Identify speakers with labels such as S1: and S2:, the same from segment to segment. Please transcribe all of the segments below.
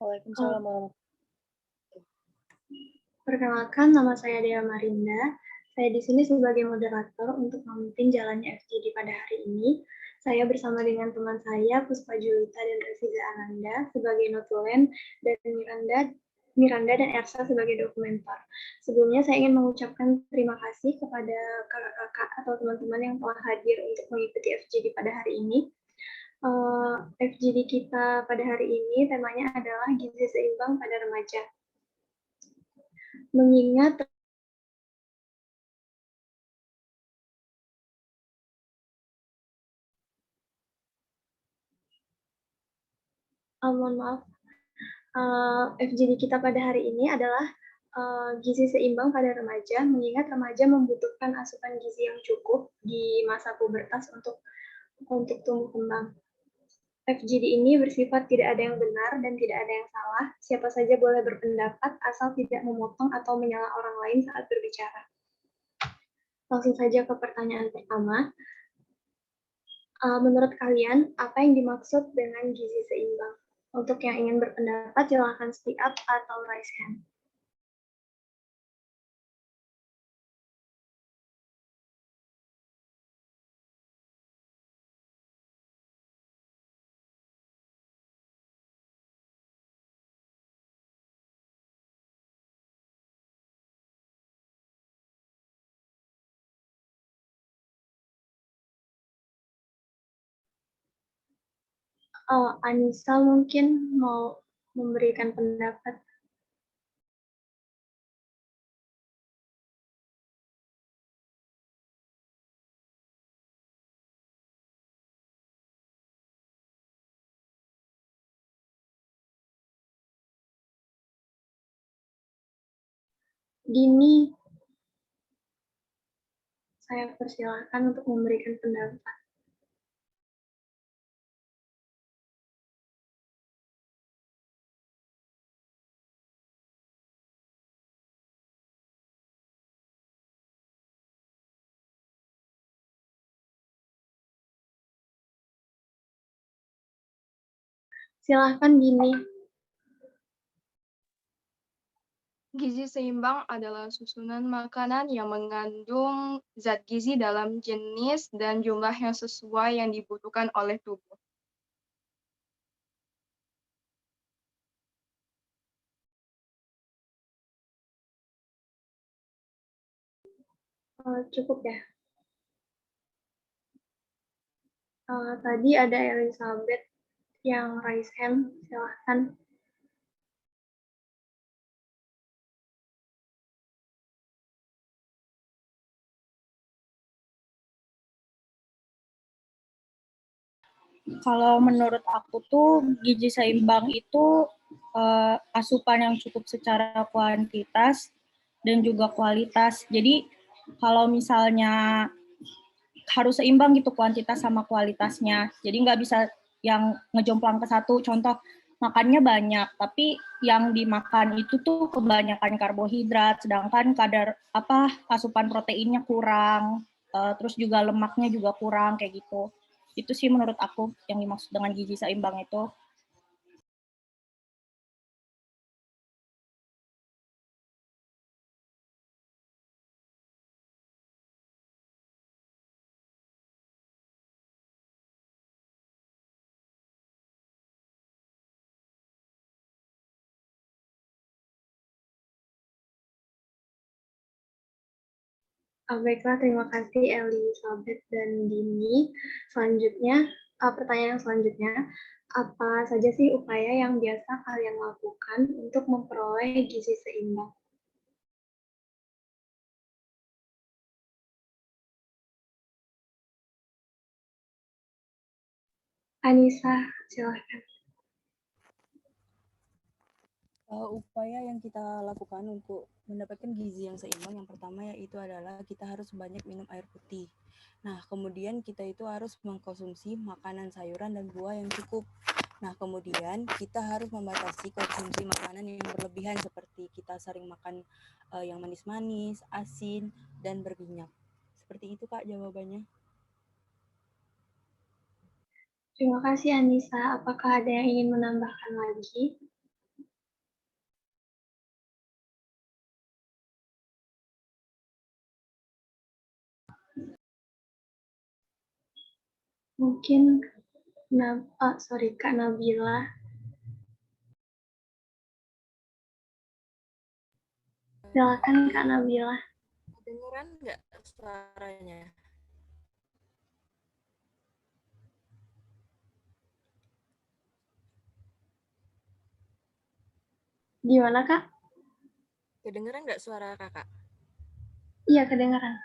S1: Waalaikumsalam warahmatullahi
S2: Perkenalkan, nama saya Dea Marinda. Saya di sini sebagai moderator untuk memimpin jalannya FGD pada hari ini. Saya bersama dengan teman saya, Puspa Julita dan Resiza Ananda sebagai notulen, dan Miranda dan Ersa sebagai dokumenter. Sebelumnya saya ingin mengucapkan terima kasih kepada kakak-kakak atau teman-teman yang telah hadir untuk mengikuti FGD pada hari ini. FGD kita pada hari ini temanya adalah gizi seimbang pada remaja. Mengingat mohon maaf, FGD kita pada hari ini adalah gizi seimbang pada remaja, mengingat remaja membutuhkan asupan gizi yang cukup di masa pubertas untuk tumbuh kembang. FGD ini bersifat tidak ada yang benar dan tidak ada yang salah. Siapa saja boleh berpendapat asal tidak memotong atau menyela orang lain saat berbicara. Langsung saja ke pertanyaan pertama. Menurut kalian, apa yang dimaksud dengan gizi seimbang? Untuk yang ingin berpendapat, silakan speak up atau raise hand. Anissa mungkin mau memberikan pendapat. Dini, saya persilahkan untuk memberikan pendapat. Silahkan Dini.
S3: Gizi seimbang adalah susunan makanan yang mengandung zat gizi dalam jenis dan jumlah yang sesuai yang dibutuhkan oleh tubuh.
S2: Cukup ya. Tadi ada Elizabeth yang raise hand, silahkan.
S1: Kalau menurut aku tuh gizi seimbang itu asupan yang cukup secara kuantitas dan juga kualitas. Jadi kalau misalnya harus seimbang gitu kuantitas sama kualitasnya. Jadi nggak bisa yang ngejomplang ke satu. Contoh makannya banyak, tapi yang dimakan itu tuh kebanyakan karbohidrat, sedangkan kadar asupan proteinnya kurang, terus juga lemaknya juga kurang kayak gitu. Itu sih menurut aku yang dimaksud dengan gizi seimbang itu.
S2: Baiklah, terima kasih Elizabeth dan Dini. Selanjutnya, pertanyaan selanjutnya, apa saja sih upaya yang biasa kalian lakukan untuk memperoleh gizi seimbang? Anissa, silahkan.
S4: Upaya yang kita lakukan untuk mendapatkan gizi yang seimbang, yang pertama yaitu adalah kita harus banyak minum air putih. Nah, kemudian kita itu harus mengkonsumsi makanan sayuran dan buah yang cukup. Nah, kemudian kita harus membatasi konsumsi makanan yang berlebihan seperti kita sering makan yang manis-manis, asin, dan berminyak. Seperti itu, Kak, jawabannya.
S2: Terima kasih Anissa. Apakah ada yang ingin menambahkan lagi? Mungkin Kak Nabila. Silakan Kak Nabila.
S4: Kedengeran nggak suaranya?
S2: Gimana Kak?
S4: Kedengeran nggak suara kakak?
S2: Iya, kedengaran.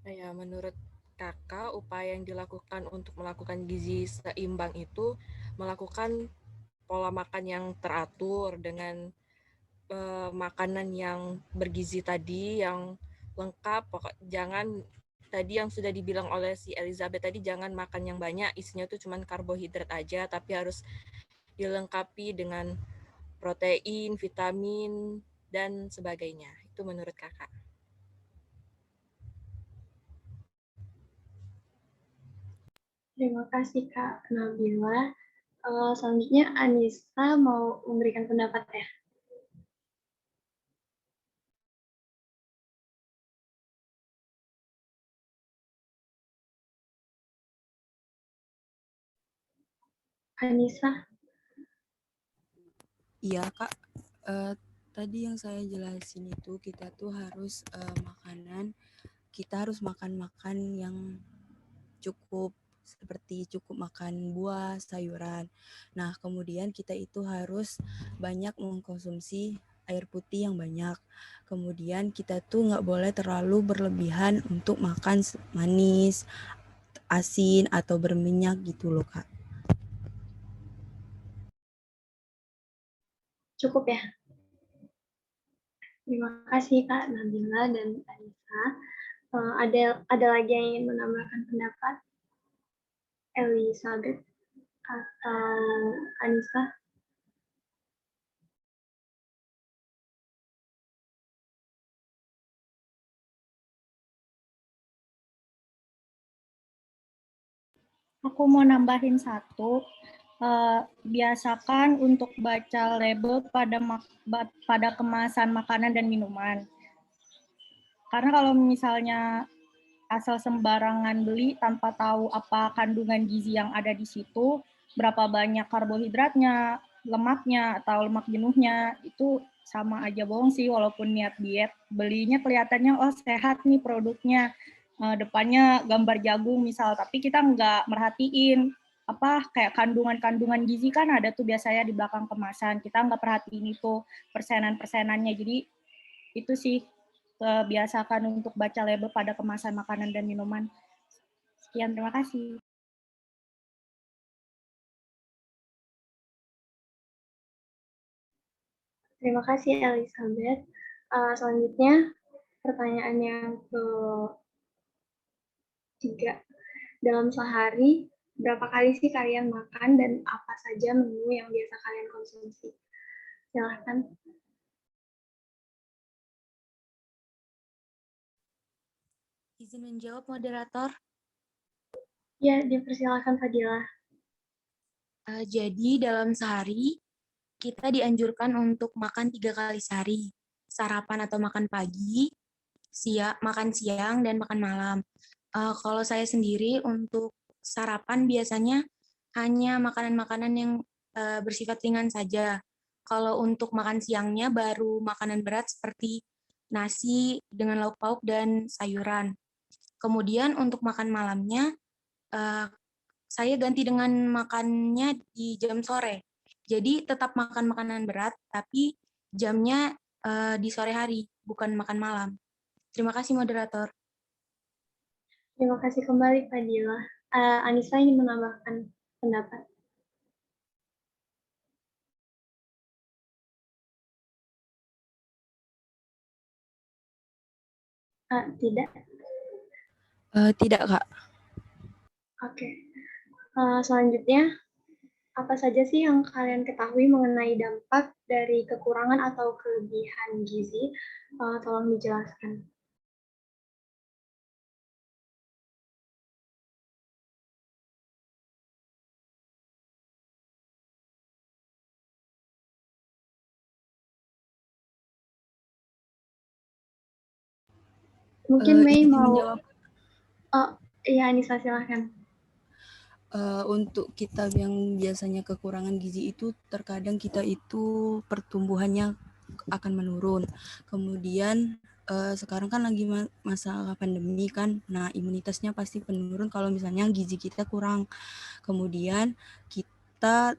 S4: Nah, ya, menurut kakak, upaya yang dilakukan untuk melakukan gizi seimbang itu melakukan pola makan yang teratur dengan makanan yang bergizi tadi, yang lengkap. Jangan tadi yang sudah dibilang oleh si Elizabeth tadi, jangan makan yang banyak, isinya tuh cuma karbohidrat aja, tapi harus dilengkapi dengan protein, vitamin, dan sebagainya. Itu menurut kakak.
S2: Terima kasih Kak Nabila. Selanjutnya Anissa mau memberikan pendapat ya. Anissa.
S4: Iya kak, tadi yang saya jelasin itu kita tuh harus kita harus makan yang cukup, seperti cukup makan buah, sayuran. Nah, kemudian kita itu harus banyak mengkonsumsi air putih yang banyak. Kemudian kita tuh nggak boleh terlalu berlebihan untuk makan manis, asin, atau berminyak gitu loh kak.
S2: Cukup ya. Terima kasih Kak Nabila dan Anissa. Ada lagi yang ingin menambahkan pendapat? Elizabeth atau Anissa?
S1: Aku mau nambahin satu, biasakan untuk baca label pada kemasan makanan dan minuman. Karena kalau misalnya asal sembarangan beli tanpa tahu apa kandungan gizi yang ada di situ, berapa banyak karbohidratnya, lemaknya, atau lemak jenuhnya, itu sama aja bohong sih walaupun niat diet. Belinya kelihatannya, oh sehat nih produknya, depannya gambar jagung misal, tapi kita nggak merhatiin apa kayak kandungan-kandungan gizi kan ada tuh biasanya di belakang kemasan, kita nggak perhatiin itu persenan-persenannya. Jadi itu sih, biasakan untuk baca label pada kemasan makanan dan minuman. Sekian, terima kasih.
S2: Terima kasih Elizabeth. Selanjutnya pertanyaan yang ketiga. Dalam sehari, berapa kali sih kalian makan dan apa saja menu yang biasa kalian konsumsi? Silahkan.
S5: Izin menjawab, moderator.
S2: Ya, dipersilakan Fadila.
S5: Jadi dalam sehari, kita dianjurkan untuk makan 3 kali sehari. Sarapan atau makan pagi, makan siang, dan makan malam. Kalau saya sendiri untuk sarapan biasanya hanya makanan-makanan yang bersifat ringan saja. Kalau untuk makan siangnya baru makanan berat seperti nasi dengan lauk pauk dan sayuran. Kemudian untuk makan malamnya, saya ganti dengan makannya di jam sore. Jadi tetap makan makanan berat, tapi jamnya di sore hari, bukan makan malam. Terima kasih, moderator.
S2: Terima kasih kembali Fadila. Anissa ingin menambahkan pendapat. Tidak.
S4: Tidak kak.
S2: Oke. Selanjutnya, apa saja sih yang kalian ketahui mengenai dampak dari kekurangan atau kelebihan gizi? Tolong dijelaskan. Mungkin Mei mau.
S4: Menjawab.
S2: Iya, Anissa silahkan.
S4: Untuk kita yang biasanya kekurangan gizi itu terkadang kita itu pertumbuhannya akan menurun. Kemudian sekarang kan lagi masa pandemi kan, nah imunitasnya pasti menurun kalau misalnya gizi kita kurang. Kemudian kita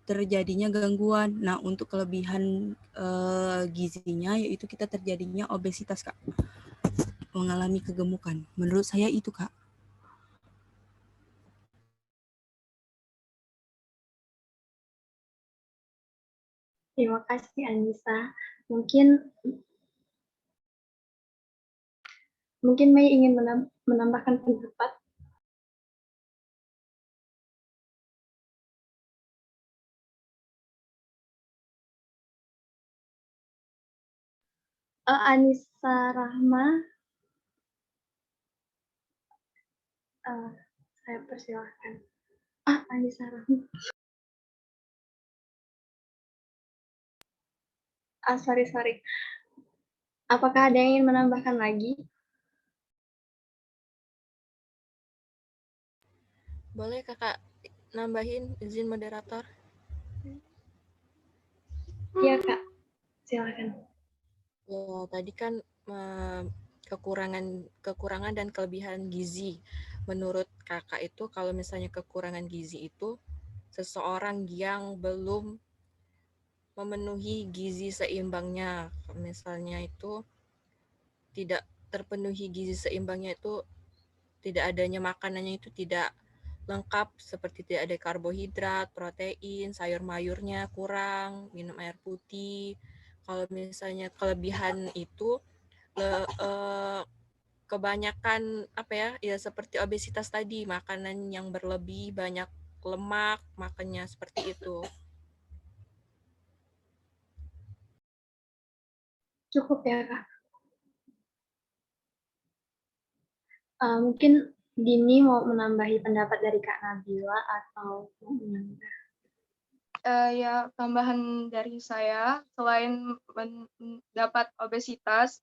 S4: terjadinya gangguan. Nah untuk kelebihan gizinya yaitu kita terjadinya obesitas Kak, mengalami kegemukan. Menurut saya itu Kak.
S2: Terima kasih Anissa. Mungkin Mei ingin menambahkan pendapat. Anissa Rahma, saya persilahkan. Anissa Rahma. Sorry. Apakah ada yang ingin menambahkan lagi?
S6: Boleh Kakak nambahin, izin moderator?
S2: Iya Kak, silakan.
S6: Ya, tadi kan kekurangan dan kelebihan gizi. Menurut Kakak itu kalau misalnya kekurangan gizi itu seseorang yang belum memenuhi gizi seimbangnya. Misalnya itu tidak terpenuhi gizi seimbangnya itu tidak adanya makanannya itu tidak lengkap, seperti tidak ada karbohidrat, protein, sayur mayurnya kurang, minum air putih. Kalau misalnya kelebihan itu kebanyakan ya seperti obesitas tadi, makanan yang berlebih, banyak lemak, makannya seperti itu.
S2: Cukup ya Kak. Mungkin Dini mau menambahi pendapat dari Kak Nabila atau mau menambah?
S3: Ya, tambahan dari saya, selain mendapat obesitas,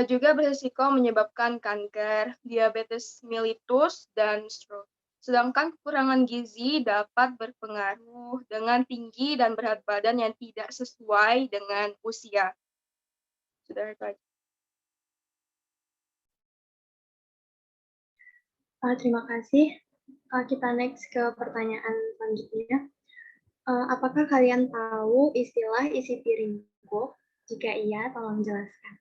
S3: juga berisiko menyebabkan kanker, diabetes mellitus, dan stroke. Sedangkan kekurangan gizi dapat berpengaruh dengan tinggi dan berat badan yang tidak sesuai dengan usia. Sudah itu aja.
S2: Terima kasih. Kita next ke pertanyaan selanjutnya. Apakah kalian tahu istilah isi piringku? Jika iya, tolong jelaskan.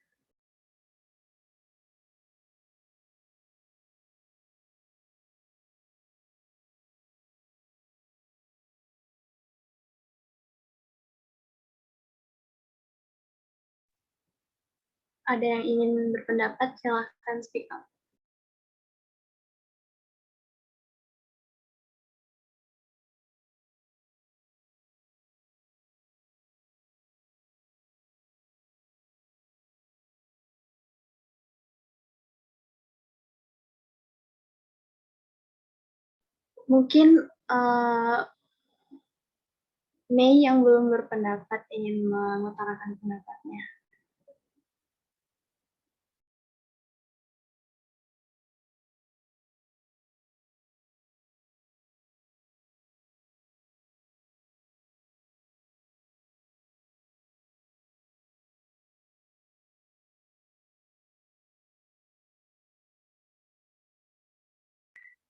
S2: Ada yang ingin berpendapat, silahkan speak up. Mungkin Mei yang belum berpendapat ingin mengutarakan pendapatnya.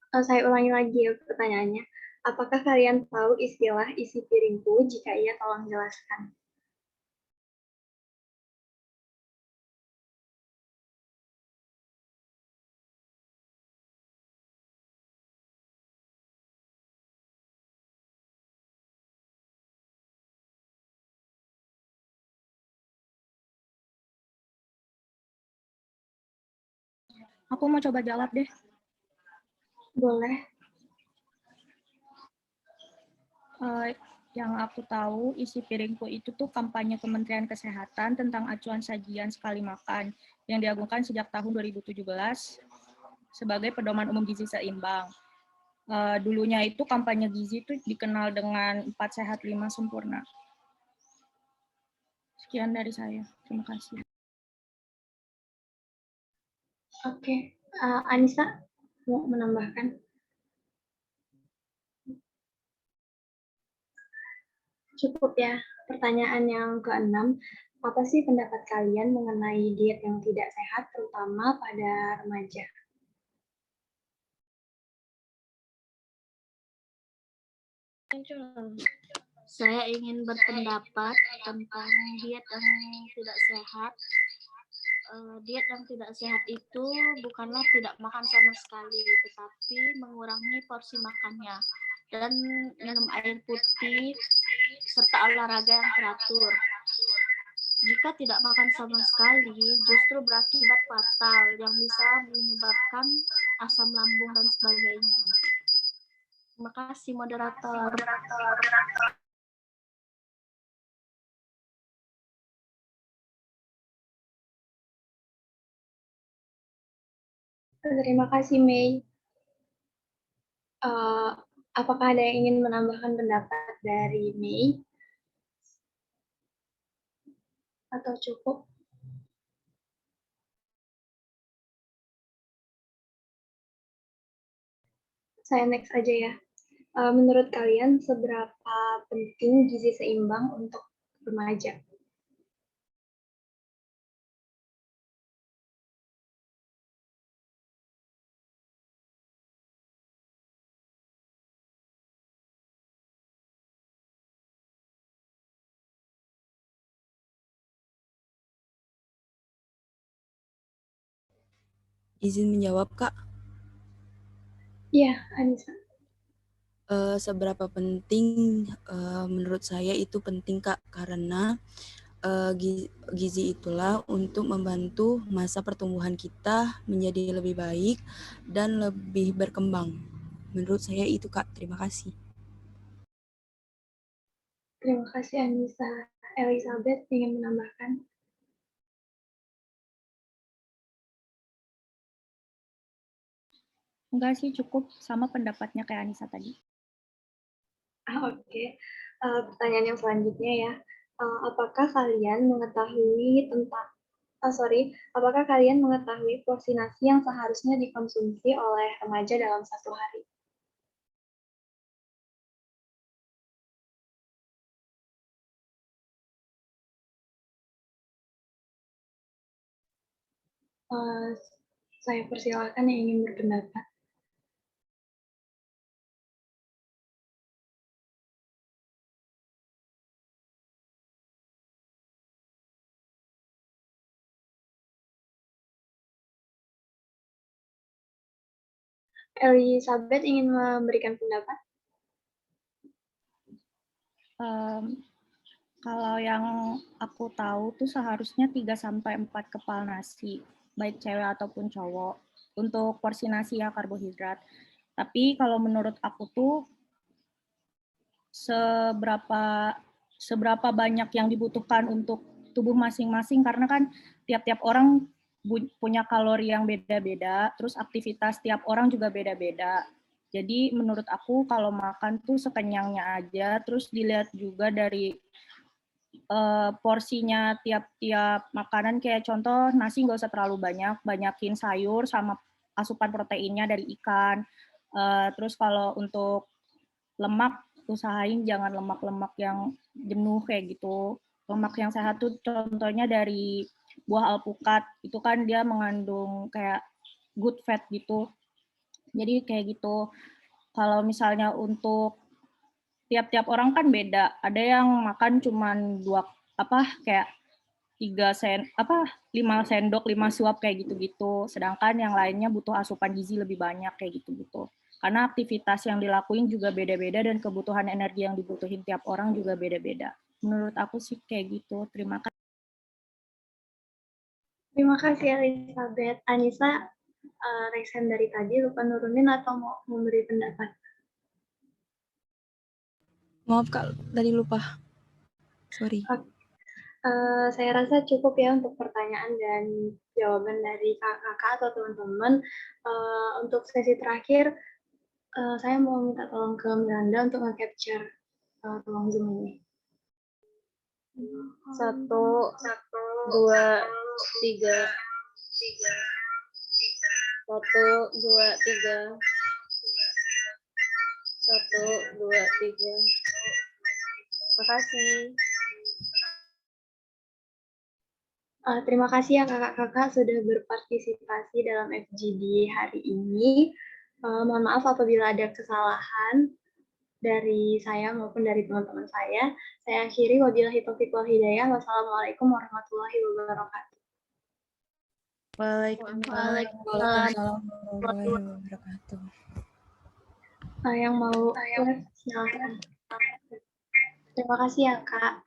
S2: Saya ulangi lagi ya pertanyaannya. Apakah kalian tahu istilah isi piringku? Jika iya, tolong jelaskan.
S1: Aku mau coba jawab deh.
S2: Boleh.
S1: Yang aku tahu, isi piringku itu tuh kampanye Kementerian Kesehatan tentang acuan sajian sekali makan yang diagungkan sejak tahun 2017 sebagai pedoman umum gizi seimbang. Dulunya itu kampanye gizi itu dikenal dengan 4 sehat 5 sempurna. Sekian dari saya. Terima kasih.
S2: Oke, Anissa mau menambahkan? Cukup ya. Pertanyaan yang keenam, apa sih pendapat kalian mengenai diet yang tidak sehat, terutama pada remaja?
S7: Saya ingin berpendapat tentang diet yang tidak sehat. Diet yang tidak sehat itu bukanlah tidak makan sama sekali, tetapi mengurangi porsi makannya dan minum air putih serta olahraga yang teratur. Jika tidak makan sama sekali, justru berakibat fatal yang bisa menyebabkan asam lambung dan sebagainya. Terima kasih, moderator.
S2: Terima kasih, Mei. Apakah ada yang ingin menambahkan pendapat dari Mei? Atau cukup? Saya next aja ya. Menurut kalian, seberapa penting gizi seimbang untuk remaja?
S4: Izin menjawab, Kak.
S2: Iya, Anissa.
S4: Seberapa penting? Menurut saya itu penting, Kak, karena gizi itulah untuk membantu masa pertumbuhan kita menjadi lebih baik dan lebih berkembang. Menurut saya itu, Kak. Terima kasih.
S2: Terima kasih, Anissa. Elizabeth ingin menambahkan?
S1: Enggak sih, cukup sama pendapatnya kayak Anissa tadi.
S2: Oke. Pertanyaan yang selanjutnya ya. Apakah kalian mengetahui apakah kalian mengetahui porsi nasi yang seharusnya dikonsumsi oleh remaja dalam satu hari? Saya persilahkan yang ingin berpendapat. Elizabeth ingin memberikan pendapat?
S1: Kalau yang aku tahu tuh seharusnya 3-4 kepal nasi, baik cewek ataupun cowok, untuk porsi nasi ya karbohidrat. Tapi kalau menurut aku tuh seberapa banyak yang dibutuhkan untuk tubuh masing-masing, karena kan tiap-tiap orang punya kalori yang beda-beda, terus aktivitas tiap orang juga beda-beda. Jadi menurut aku kalau makan tuh sekenyangnya aja, terus dilihat juga dari porsinya tiap-tiap makanan, kayak contoh nasi nggak usah terlalu banyak, banyakin sayur sama asupan proteinnya dari ikan. Terus kalau untuk lemak, usahain jangan lemak-lemak yang jenuh kayak gitu. Lemak yang sehat tuh contohnya dari buah alpukat, itu kan dia mengandung kayak good fat gitu. Jadi kayak gitu. Kalau misalnya untuk tiap-tiap orang kan beda. Ada yang makan cuman kayak 5 sendok, 5 suap kayak gitu-gitu. Sedangkan yang lainnya butuh asupan gizi lebih banyak kayak gitu-gitu. Karena aktivitas yang dilakuin juga beda-beda dan kebutuhan energi yang dibutuhin tiap orang juga beda-beda. Menurut aku sih kayak gitu. Terima kasih.
S2: Terima kasih Elizabeth. Anissa, resen dari tadi lupa nurunin atau mau memberi pendapat?
S4: Maaf, Kak, tadi lupa. Sorry.
S2: Saya rasa cukup ya untuk pertanyaan dan jawaban dari kakak-kakak atau teman-teman. Untuk sesi terakhir, saya mau minta tolong ke Miranda untuk nge-capture tolong Zoom ini.
S7: 1, 2, 3. 1, 2, 3. 1, 2, 3.
S3: Terima kasih.
S2: Terima kasih ya kakak-kakak sudah berpartisipasi dalam FGD hari ini. Mohon maaf apabila ada kesalahan dari saya maupun dari teman-teman saya. Saya akhiri, wabillahi taufiq wal hidayah. Wassalamualaikum warahmatullahi wabarakatuh.
S5: Waalaikumsalam.
S4: Waalaikumsalam warahmatullahi wabarakatuh.
S2: Yang mau silakan. Terima kasih ya Kak.